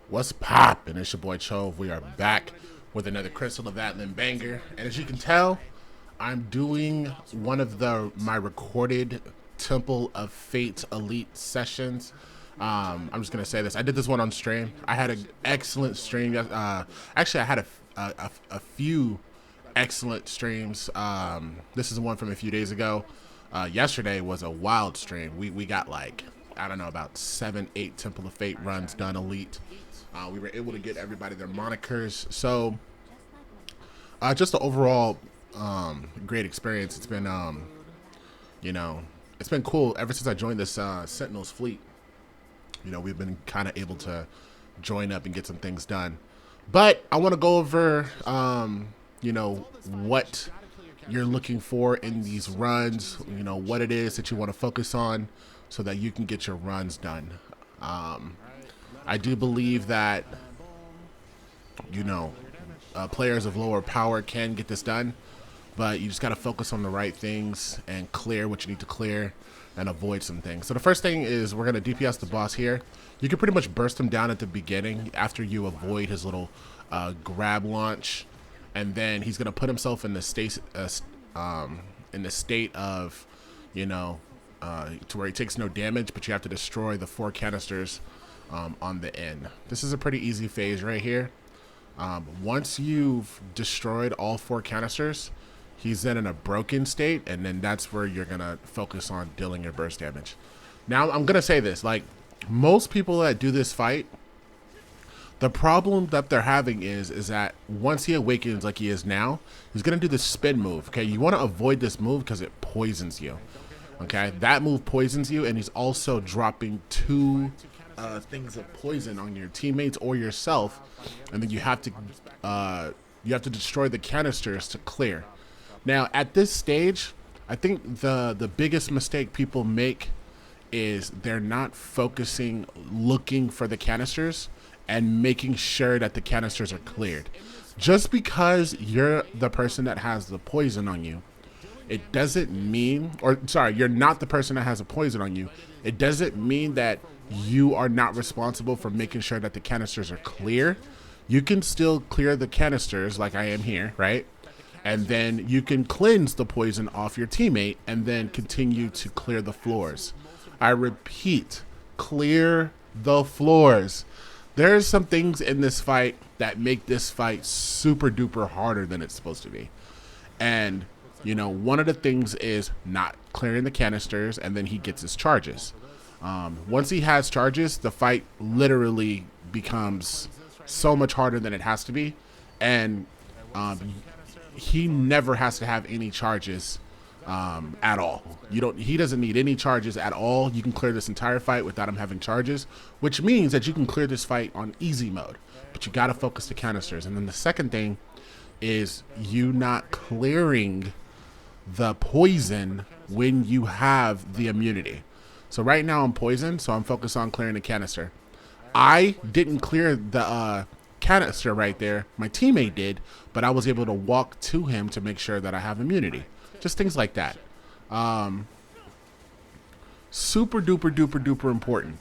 What's poppin'? It's your boy Chove. We are back with another Crystal of Atlan banger. And as you can tell, I'm doing one of my recorded Temple of Fate Elite sessions. I'm just gonna say this. I did this one on stream. I had an excellent stream. Actually, I had a few excellent streams. This is one from a few days ago. Yesterday was a wild stream. We got like, I don't know, about 7-8 Temple of Fate runs done Elite. We were able to get everybody their monikers. So just the overall great experience. It's been it's been cool ever since I joined this Sentinels fleet. We've been kind of able to join up and get some things done. But I want to go over what you're looking for in these runs, what it is that you want to focus on so that you can get your runs done. I do believe that, players of lower power can get this done, but you just got to focus on the right things and clear what you need to clear and avoid some things. So the first thing is we're going to DPS the boss here. You can pretty much burst him down at the beginning after you avoid his little grab launch, and then he's going to put himself in the state of, to where he takes no damage, but you have to destroy the 4 canisters on the end. This is a pretty easy phase right here. Once you've destroyed all 4 canisters, he's then in a broken state, and then that's where you're gonna focus on dealing your burst damage. Now, I'm gonna say this, like, most people that do this fight, the problem that they're having is that once he awakens like he is now, he's gonna do the spin move. Okay, you want to avoid this move because it poisons you. Okay, that move poisons you, and he's also dropping 2 things of poison on your teammates or yourself, and then you have to destroy the canisters to clear. Now, at this stage, I think the biggest mistake people make is they're not focusing, looking for the canisters and making sure that the canisters are cleared. Just because you're the person that has the poison on you, it doesn't mean, you're not the person that has a poison on you. It doesn't mean that you are not responsible for making sure that the canisters are clear. You can still clear the canisters like I am here, right? And then you can cleanse the poison off your teammate and then continue to clear the floors. I repeat, clear the floors. There's some things in this fight that make this fight super duper harder than it's supposed to be. And one of the things is not clearing the canisters, and then he gets his charges. Once he has charges, the fight literally becomes so much harder than it has to be, and he never has to have any charges at all. He doesn't need any charges at all. You can clear this entire fight without him having charges, which means that you can clear this fight on easy mode, but you got to focus the canisters. And then the second thing is you not clearing the poison when you have the immunity. So right now I'm poisoned, so I'm focused on clearing the canister. I didn't clear the canister right there. My teammate did, but I was able to walk to him to make sure that I have immunity. Just things like that. Super duper duper duper important.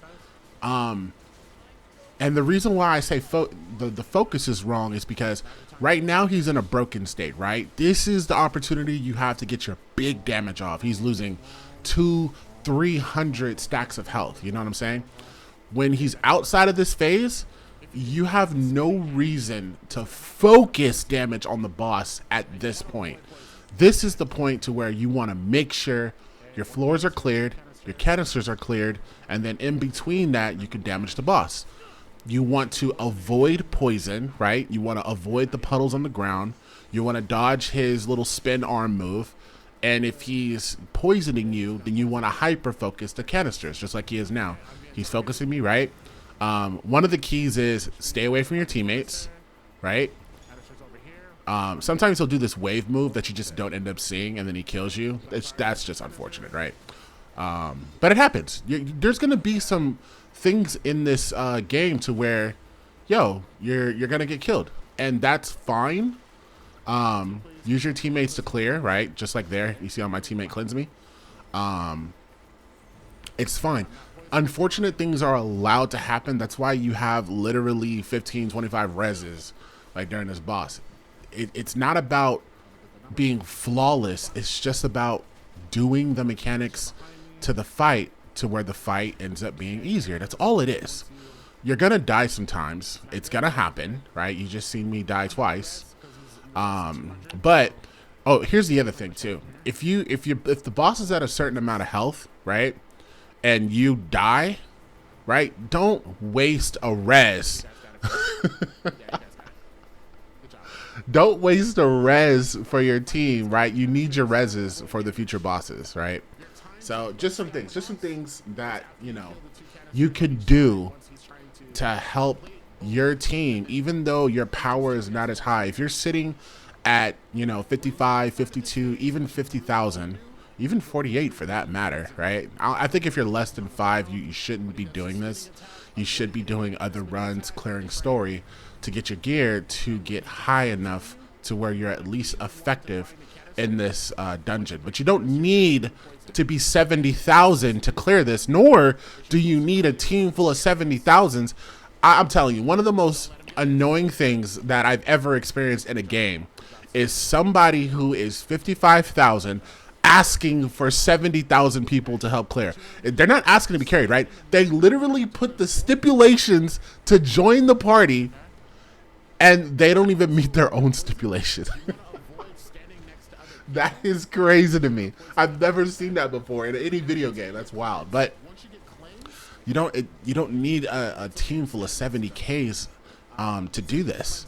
And the reason why I say the focus is wrong is because right now he's in a broken state, right? This is the opportunity you have to get your big damage off. He's losing 200-300 stacks of health. You know what I'm saying? When he's outside of this phase, you have no reason to focus damage on the boss at this point. This is the point to where you want to make sure your floors are cleared, your canisters are cleared, and then in between that, you can damage the boss. You want to avoid poison, right? You want to avoid the puddles on the ground. You want to dodge his little spin arm move. And if he's poisoning you, then you want to hyper focus the canisters, just like he is now. He's focusing me, right? One of the keys is stay away from your teammates, right? Sometimes he'll do this wave move that you just don't end up seeing, and then he kills you. That's just unfortunate, right? But it happens. There's going to be some things in this game to where, you're going to get killed. And that's fine. Use your teammates to clear, right? Just like there. You see how my teammate cleansed me? It's fine. unfortunate things are allowed to happen. That's why you have literally 15, 25 reses like during this boss. It's not about being flawless. It's just about doing the mechanics to the fight to where the fight ends up being easier. That's all it is. You're gonna die sometimes. It's gonna happen, right? You just seen me die twice. But oh, here's the other thing too. If the boss is at a certain amount of health, right, and you die, right, don't waste a res. Don't waste a res for your team, right? You need your reses for the future bosses, right? So just some things that, you know, you could do to help your team, even though your power is not as high. If you're sitting at, you know, 55, 52, even 50,000, even 48 for that matter, right? I think if you're less than 5, you shouldn't be doing this. You should be doing other runs, clearing story to get your gear to get high enough to where you're at least effective in this dungeon. But you don't need to be 70,000 to clear this, nor do you need a team full of 70,000s. I'm telling you, one of the most annoying things that I've ever experienced in a game is somebody who is 55,000 asking for 70,000 people to help clear. They're not asking to be carried, right? They literally put the stipulations to join the party, and they don't even meet their own stipulations. That is crazy to me. I've never seen that before in any video game. That's wild. But you don't need a team full of 70Ks to do this.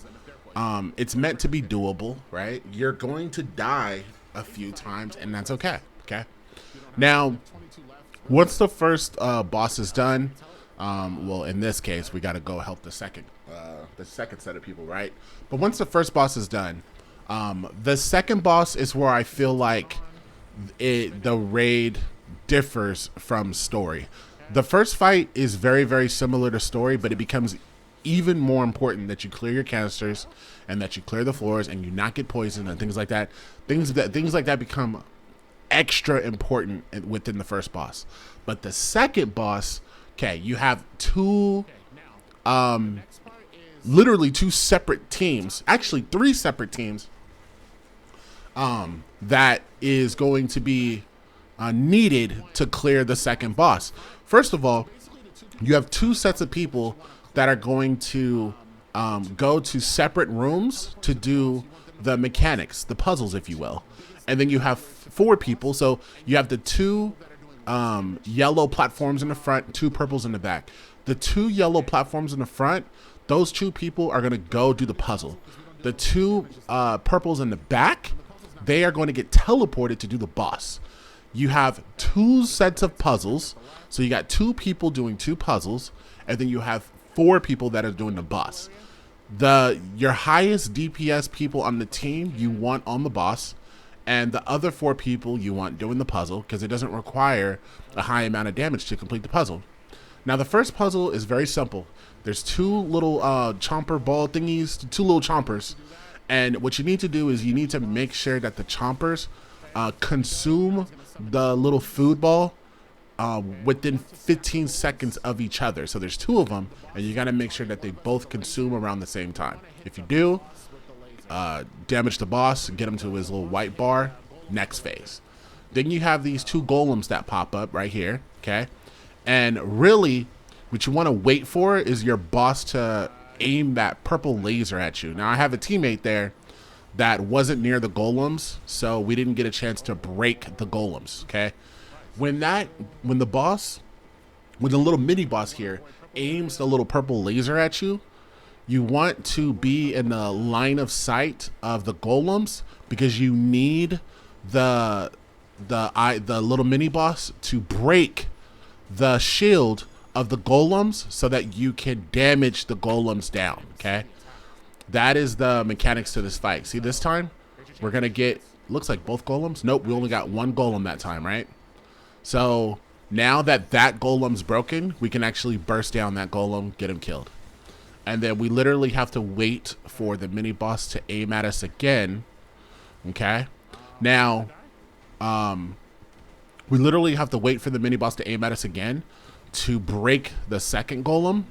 It's meant to be doable, right? You're going to die a few times, and that's okay. Okay. Now, once the first boss is done, well, in this case, we got to go help the second set of people, right? But once the first boss is done, the second boss is where I feel like the raid differs from story. The first fight is very, very similar to story, but it becomes even more important that you clear your canisters and that you clear the floors and you not get poisoned and things like that. Things like that become extra important within the first boss. But the second boss, okay, you have literally two separate teams, actually 3 separate teams, that is going to be needed to clear the second boss. First of all, you have 2 sets of people that are going to go to separate rooms to do the mechanics, the puzzles, if you will. And then you have 4 people. So you have the 2 yellow platforms in the front, 2 purples in the back. The 2 yellow platforms in the front, those 2 people are going to go do the puzzle. The 2 purples in the back, they are going to get teleported to do the boss. You have 2 sets of puzzles. So you got 2 people doing 2 puzzles, and then you have 4 people that are doing the boss. Your highest DPS people on the team you want on the boss, and the other 4 people you want doing the puzzle, because it doesn't require a high amount of damage to complete the puzzle. Now the first puzzle is very simple. There's 2 little chomper ball thingies, 2 little chompers, and what you need to do is you need to make sure that the chompers consume the little food ball within 15 seconds of each other. So there's 2 of them, and you got to make sure that they both consume around the same time. If you do, damage the boss, get him to his little white bar, next phase. Then you have these 2 golems that pop up right here, okay? And really, what you want to wait for is your boss to aim that purple laser at you. Now, I have a teammate there that wasn't near the golems, so we didn't get a chance to break the golems, okay? When the little mini boss here aims the little purple laser at you, you want to be in the line of sight of the golems, because you need the little mini boss to break the shield of the golems so that you can damage the golems down, okay? That is the mechanics to this fight. See, this time we're gonna get, looks like both golems. Nope, we only got 1 golem that time, right? So now that golem's broken, we can actually burst down that golem, get him killed. And then we literally have to wait for the mini boss to aim at us again, okay? Now, we literally have to wait for the mini boss to aim at us again, to break the second golem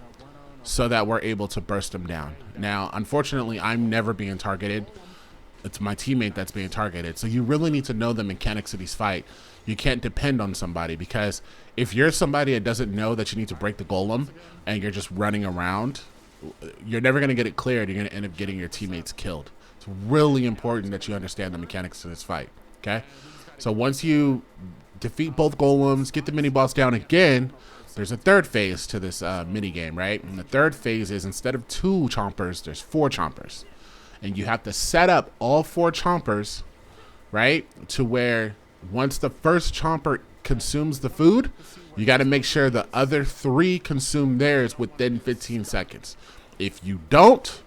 so that we're able to burst them down. Now, unfortunately, I'm never being targeted. It's my teammate that's being targeted. So you really need to know the mechanics of these fight. You can't depend on somebody, because if you're somebody that doesn't know that you need to break the golem and you're just running around, you're never going to get it cleared. You're going to end up getting your teammates killed. It's really important that you understand the mechanics of this fight. Okay? So once you defeat both golems, get the mini boss down again, there's a third phase to this mini game, right? And the third phase is, instead of 2 chompers, there's 4 chompers. And you have to set up all 4 chompers, right, to where once the first chomper consumes the food, you got to make sure the other 3 consume theirs within 15 seconds. If you don't,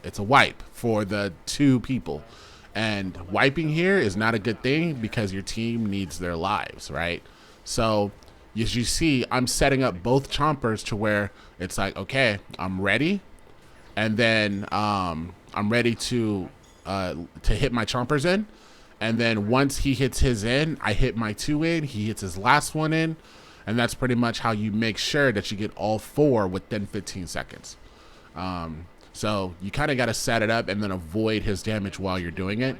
it's a wipe for the 2 people. And wiping here is not a good thing, because your team needs their lives, right? So as you see, I'm setting up both chompers to where it's like, okay, I'm ready. And then I'm ready to hit my chompers in. And then once he hits his in, I hit my 2 in, he hits his last one in. And that's pretty much how you make sure that you get all 4 within 15 seconds. So you kind of got to set it up and then avoid his damage while you're doing it.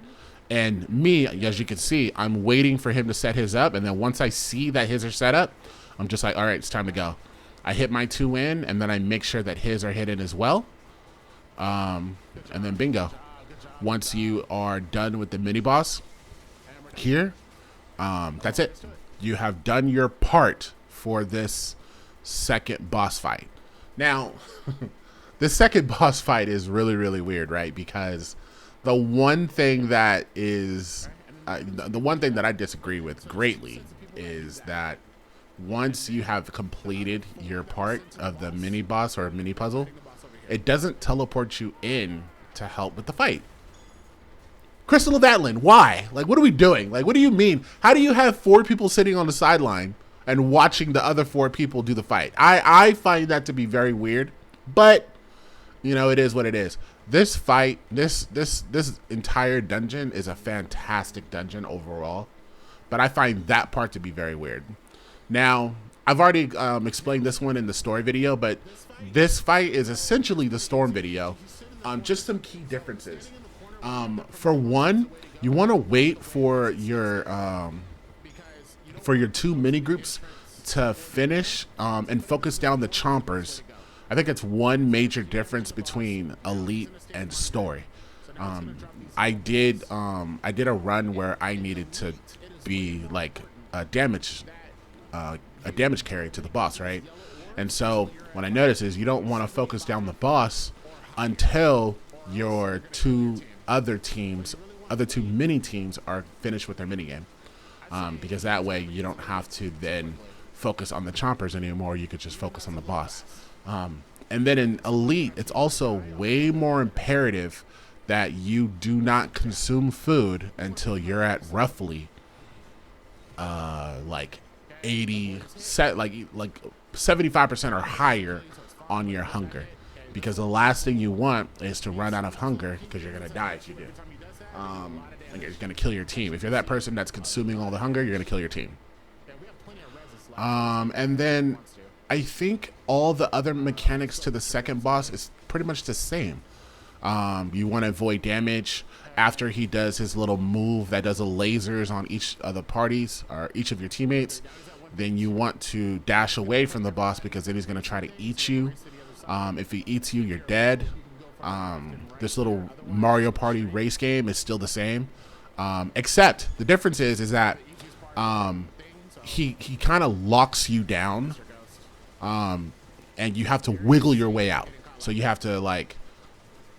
And me, as you can see, I'm waiting for him to set his up. And then once I see that his are set up, I'm just like, all right, it's time to go. I hit my 2 in, and then I make sure that his are hidden as well. And then bingo. Once you are done with the mini boss here, that's it. You have done your part for this second boss fight. Now, the second boss fight is really, really weird, right? Because the one thing that is, the one thing that I disagree with greatly is that once you have completed your part of the mini boss or mini puzzle, it doesn't teleport you in to help with the fight. Crystal of Atlan, why? Like, what are we doing? Like, what do you mean? How do you have 4 people sitting on the sideline and watching the other 4 people do the fight? I find that to be very weird, but you know, it is what it is. This fight, this entire dungeon is a fantastic dungeon overall, but I find that part to be very weird. Now, I've already explained this one in the story video, but this fight is essentially the storm video. Just some key differences. For one, you want to wait for your 2 mini groups to finish and focus down the chompers. I think it's one major difference between Elite and Story. I did a run where I needed to be like a damage carry to the boss, right? And so what I noticed is you don't want to focus down the boss until your 2 other mini teams are finished with their mini game, because that way you don't have to then focus on the chompers anymore. You could just focus on the boss. And then in Elite, it's also way more imperative that you do not consume food until you're at roughly like 75% or higher on your hunger, because the last thing you want is to run out of hunger, because you're gonna die if you do. And you're gonna kill your team. If you're that person that's consuming all the hunger, you're gonna kill your team. And then I think all the other mechanics to the second boss is pretty much the same. You want to avoid damage after he does his little move that does the lasers on each of the parties or each of your teammates. Then you want to dash away from the boss, because then he's going to try to eat you. If he eats you, you're dead. This little Mario Party race game is still the same, except the difference is that he kind of locks you down. And you have to wiggle your way out. So you have to, like,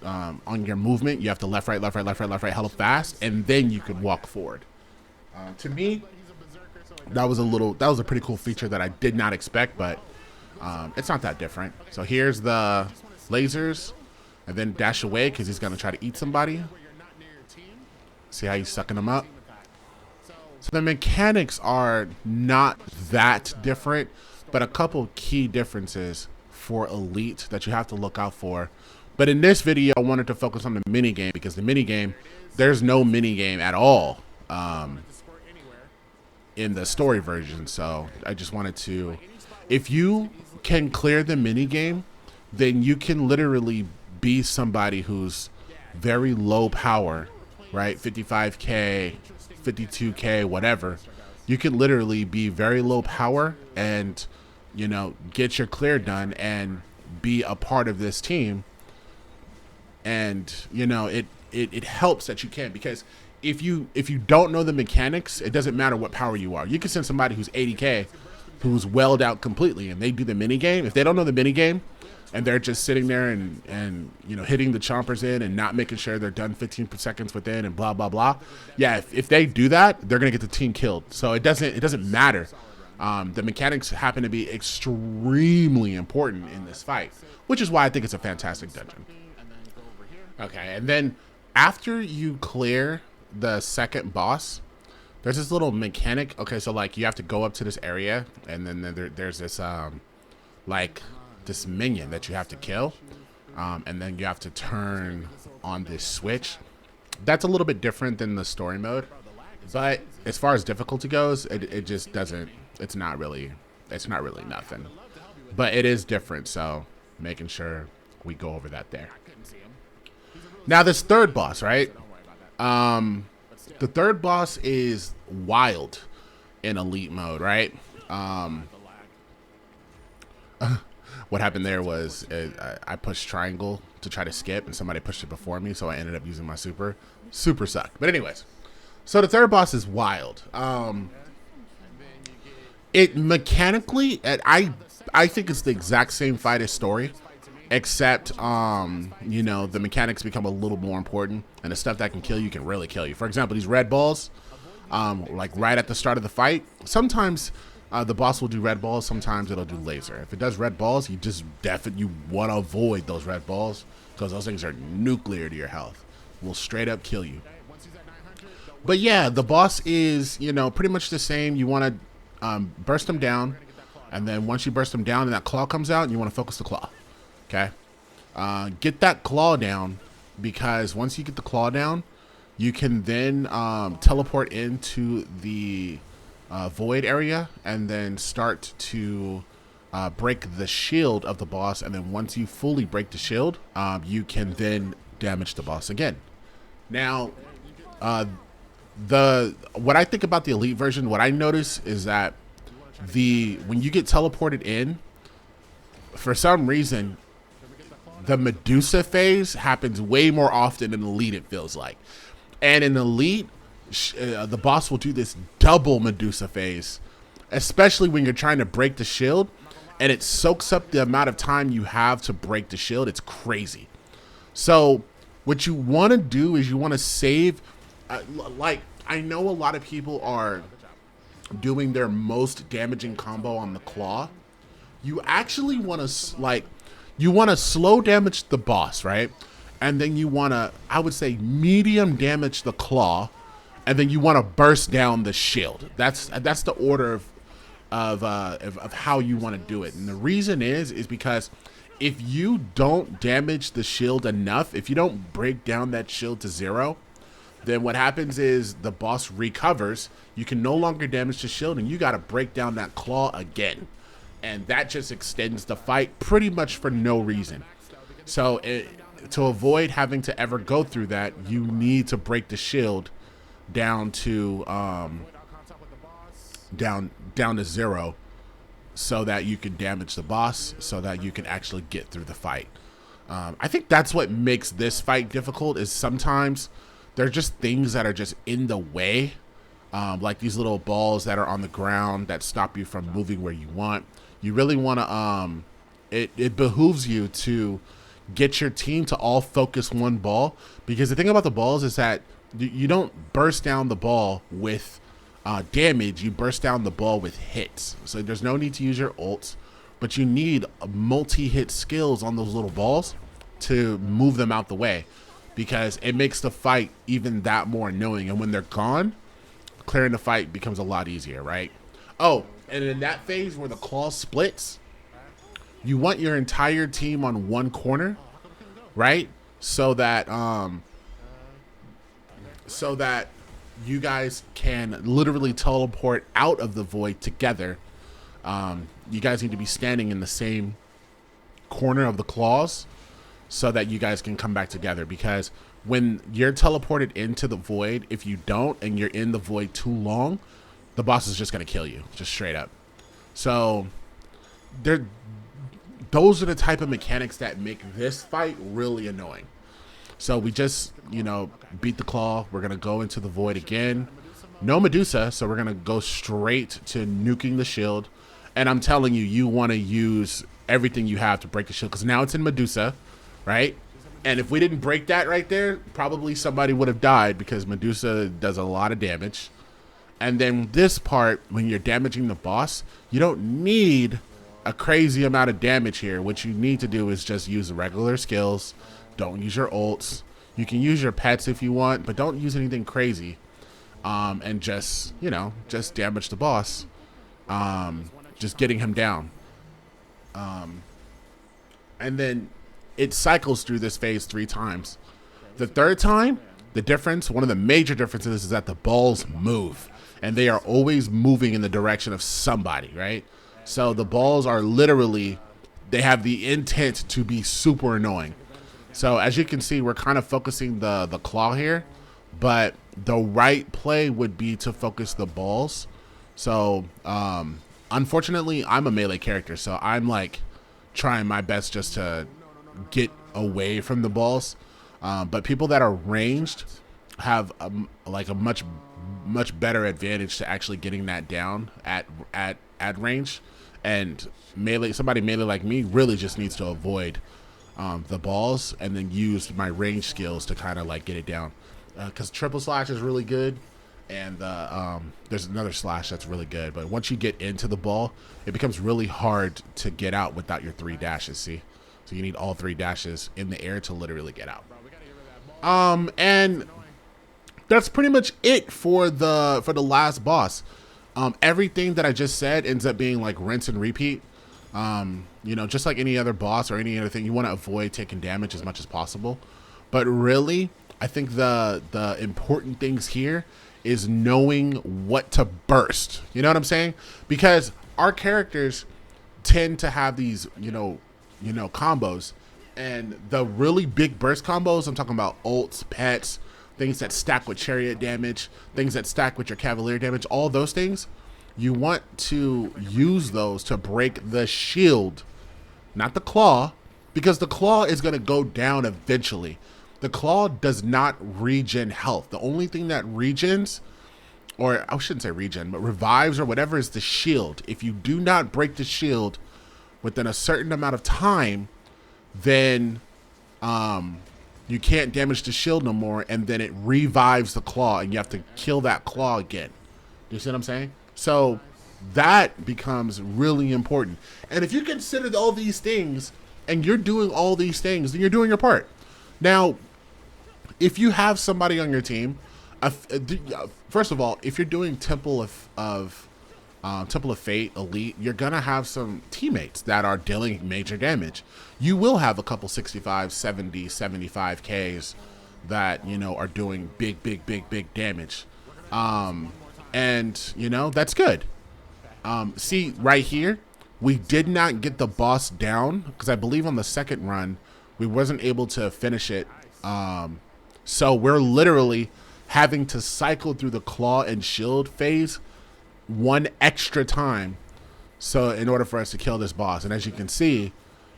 on your movement, you have to left, right, hella fast, and then you can walk forward. To me, that was a pretty cool feature that I did not expect, but it's not that different. So here's the lasers, and then dash away, because he's going to try to eat somebody. See how he's sucking them up? So the mechanics are not that different, but a couple key differences for Elite that you have to look out for. But in this video, I wanted to focus on the mini game, because the mini game, there's no mini game at all in the story version. So I just wanted to If you can clear the mini game, then you can literally be somebody who's very low power, right? 55k, 52k, whatever. You can literally be very low power and, you know, get your clear done and be a part of this team. And, you know, it helps that you can, because if you don't know the mechanics, it doesn't matter what power you are. You can send somebody who's 80k, who's welled out completely, and they do the mini game. If they don't know the mini game, and they're just sitting there and you know, hitting the chompers in and not making sure they're done 15 seconds within and blah blah blah. Yeah, if they do that, they're gonna get the team killed. So it doesn't matter. The mechanics happen to be extremely important in this fight, which is why I think it's a fantastic dungeon. Okay, and then after you clear the second boss, there's this little mechanic. Okay, so like you have to go up to this area, and then there's this like this minion that you have to kill, and then you have to turn on this switch. That's a little bit different than the story mode, but as far as difficulty goes, it just doesn't. It's not really nothing, but it is different. So making sure we go over that there. Now this third boss, right? The third boss is wild in elite mode, right? What happened there was I pushed triangle to try to skip, and somebody pushed it before me, so I ended up using my super. Super sucked. But anyways, so the third boss is wild. It mechanically, I think it's the exact same fight as story, except you know, the mechanics become a little more important, and the stuff that can kill you can really kill you. For example, these red balls, like right at the start of the fight, sometimes the boss will do red balls, sometimes it'll do laser. If it does red balls, you just definitely want to avoid those red balls, because those things are nuclear to your health. Will straight up kill you. But yeah, the boss is, you know, pretty much the same. You want to burst them down, and then once you burst them down and that claw comes out, you want to focus the claw. Okay? Get that claw down, because once you get the claw down, you can then teleport into the void area and then start to break the shield of the boss. And then once you fully break the shield, you can then damage the boss again. Now, what I think about the elite version, what I notice is that when you get teleported in, for some reason, the Medusa phase happens way more often in elite, it feels like. And in elite, the boss will do this double Medusa phase, especially when you're trying to break the shield, and it soaks up the amount of time you have to break the shield. It's crazy. So what you want to do is you want to save, like, I know a lot of people are doing their most damaging combo on the claw. You actually want to, like, you want to slow damage the boss, right? And then you want to, I would say, medium damage the claw, and then you want to burst down the shield. That's the order of how you want to do it. And the reason is because if you don't damage the shield enough, if you don't break down that shield to 0, then what happens is the boss recovers. You can no longer damage the shield, and you got to break down that claw again. And that just extends the fight pretty much for no reason. So to avoid having to ever go through that, you need to break the shield down to down to 0, so that you can damage the boss, so that you can actually get through the fight. I think that's what makes this fight difficult, is sometimes there are just things that are just in the way, like these little balls that are on the ground that stop you from moving where you want. You really want to, it behooves you to get your team to all focus one ball, because the thing about the balls is that you don't burst down the ball with damage, you burst down the ball with hits. So there's no need to use your ults, but you need multi-hit skills on those little balls to move them out the way, because it makes the fight even that more annoying. And when they're gone, clearing the fight becomes a lot easier, right? Oh, and in that phase where the claw splits, you want your entire team on one corner, right? So that you guys can literally teleport out of the void together, you guys need to be standing in the same corner of the claws so that you guys can come back together, because when you're teleported into the void, if you don't and you're in the void too long, the boss is just going to kill you, just straight up. So those are the type of mechanics that make this fight really annoying. So we just, you know, beat the claw. We're going to go into the void again. No Medusa, so we're going to go straight to nuking the shield. And I'm telling you, you want to use everything you have to break the shield, because now it's in Medusa, right? And if we didn't break that right there, probably somebody would have died, because Medusa does a lot of damage. And then this part, when you're damaging the boss, you don't need a crazy amount of damage here. What you need to do is just use regular skills. Don't use your ults. You can use your pets if you want, but don't use anything crazy. And just, you know, just damage the boss. Just getting him down. And then it cycles through this phase 3 times. The third time, the difference, one of the major differences is that the balls move. And they are always moving in the direction of somebody, right? So the balls are literally, they have the intent to be super annoying. So as you can see, we're kind of focusing the claw here, but the right play would be to focus the balls. So unfortunately, I'm a melee character, so I'm like trying my best just to get away from the balls. But people that are ranged have like a much better advantage to actually getting that down at range. And melee, somebody melee like me really just needs to avoid the balls and then use my range skills to kind of like get it down. Because triple slash is really good, and there's another slash that's really good. But once you get into the ball, it becomes really hard to get out without your 3 dashes. See, so you need all 3 dashes in the air to literally get out. And that's pretty much it for the last boss. Everything that I just said ends up being like rinse and repeat. You know, just like any other boss or any other thing, you want to avoid taking damage as much as possible. But really, I think the important things here is knowing what to burst. You know what I'm saying? Because our characters tend to have these, you know, combos, and the really big burst combos, I'm talking about ults, pets, things that stack with chariot damage, things that stack with your cavalier damage, all those things, you want to use those to break the shield, not the claw, because the claw is going to go down eventually. The claw does not regen health. The only thing that regens, or I shouldn't say regen, but revives or whatever, is the shield. If you do not break the shield within a certain amount of time, then you can't damage the shield no more, and then it revives the claw, and you have to kill that claw again. Do you see what I'm saying? So that becomes really important. And if you consider all these things, and you're doing all these things, then you're doing your part. Now, if you have somebody on your team, first of all, if you're doing Temple of Fate Elite, you're gonna have some teammates that are dealing major damage. You will have a couple 65, 70, 75 Ks that, you know, are doing big damage. And, you know, that's good. See, right here, we did not get the boss down, because I believe on the second run, we wasn't able to finish it. So we're literally having to cycle through the claw and shield phase one extra time, so in order for us to kill this boss. And as you can see,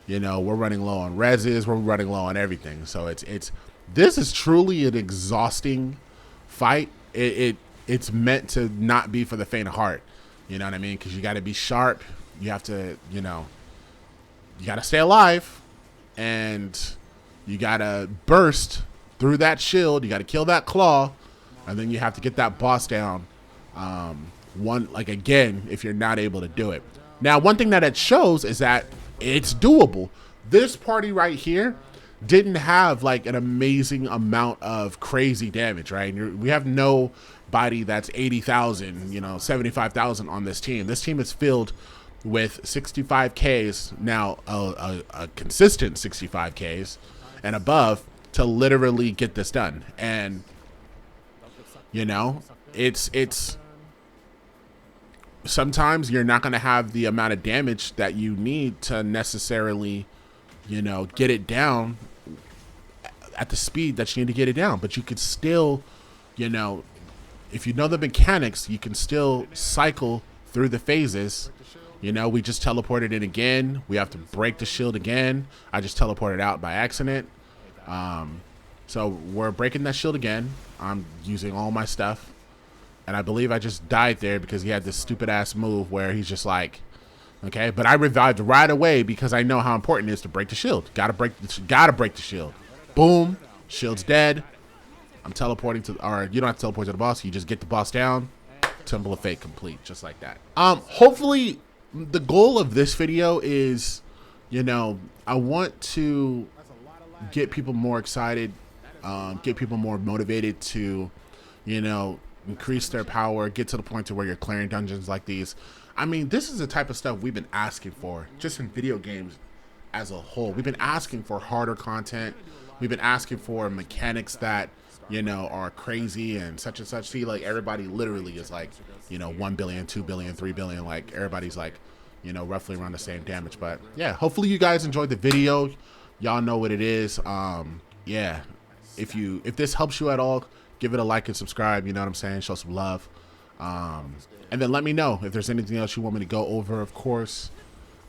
you know, we're running low on reses, we're running low on everything. So this is truly an exhausting fight. It's meant to not be for the faint of heart. You know what I mean? Because you got to be sharp. You have to, you know, you got to stay alive, and you got to burst through that shield. You got to kill that claw, and then you have to get that boss down. Again, if you're not able to do it. Now, one thing that it shows is that it's doable. This party right here didn't have like an amazing amount of crazy damage, right? We have nobody that's 80,000, you know, 75,000 on this team. This team is filled with 65 Ks, now a consistent 65 Ks and above, to literally get this done. And, you know, it's sometimes you're not going to have the amount of damage that you need to necessarily, you know, get it down at the speed that you need to get it down. But you could still, you know, if you know the mechanics, you can still cycle through the phases. You know, we just teleported in again. We have to break the shield again. I just teleported out by accident. So we're breaking that shield again. I'm using all my stuff. And I believe I just died there because he had this stupid ass move where he's just like, okay. But I revived right away because I know how important it is to break the shield. Gotta break the shield. Boom. Shield's dead. I'm teleporting to, or you don't have to teleport to the boss. You just get the boss down. Temple of Fate complete, just like that. Hopefully the goal of this video is, you know, I want to get people more excited, get people more motivated to, you know, increase their power, get to the point to where you're clearing dungeons like these. I mean, this is the type of stuff we've been asking for just in video games as a whole. We've been asking for harder content. We've been asking for mechanics that, you know, are crazy and such. See, like, everybody literally is like, you know, 1 billion, 2 billion, 3 billion. Like, everybody's like, you know, roughly around the same damage. But yeah, hopefully you guys enjoyed the video. Y'all know what it is. Yeah, if this helps you at all, give it a like and subscribe. You know what I'm saying? Show some love. And then let me know if there's anything else you want me to go over, of course.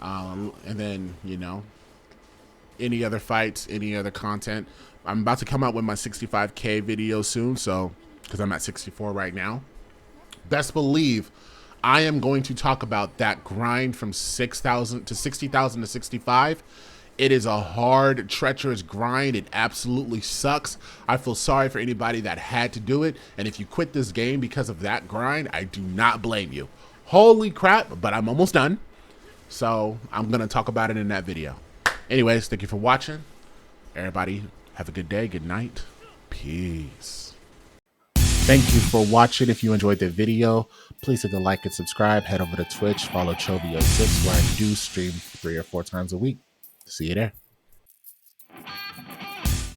And then, you know, any other fights, any other content. I'm about to come out with my 65K video soon, so, because I'm at 64 right now. Best believe I am going to talk about that grind from 6,000 to 60,000 to 65. It is a hard, treacherous grind. It absolutely sucks. I feel sorry for anybody that had to do it. And if you quit this game because of that grind, I do not blame you. Holy crap, but I'm almost done. So I'm going to talk about it in that video. Anyways, thank you for watching. Everybody, have a good day, good night, peace. Thank you for watching. If you enjoyed the video, please hit the like and subscribe. Head over to Twitch, follow Chovio6, where I do stream 3 or 4 times a week. See you there.